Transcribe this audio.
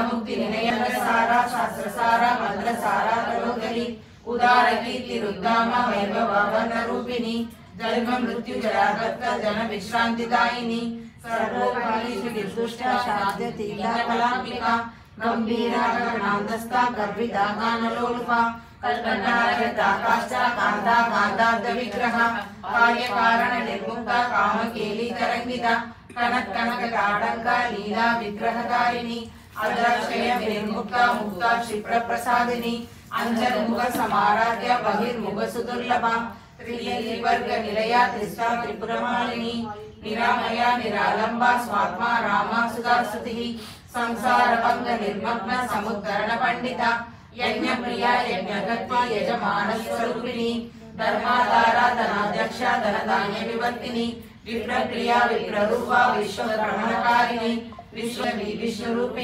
मुक्ति सारा शास्त्र सारा मंत्र सारा तलोदरी उदार कीर्ति रुद्दामा वैभवन रूपिणी जन्म मृत्यु जरागत जन विश्रांतिदायिनी सर्वोपनिषु निर्दुष्ट शाद्य तीव्रकलांबिका गंभीरा गगनांतस्था गर्भिता गानलोलुपा कल्पनारहिताकाष्ठा कांता कांतार्ध विग्रह कार्य कारण निर्मुक्ता कामकेली तरंगिता कनक कनक ताटंका लीला विग्रहकारिणी अजक्षय निर्मुक्ता मुक्ता क्षिप्र प्रसादिनी अंजनमुख समाराध्य बहिर्मुख सुदुर्लभा त्रिवर्ग निलया त्रिस्ता त्रिपुरमालिनी निरामया निरालंबा स्वात्मा रामा सुधा स्तुतिः संसार भंग निर्मग्न समुद्धरण पंडिता यज्ञ प्रिया यज्ञगत्वा यजमान स्वरूपिणी धर्माधारा धनाध्यक्षा धनधान्य विवर्तिनी विप्र प्रिया विप्र रूपा विश्व भ्रमणकारिणी विश्व विष्णु रूपिणी।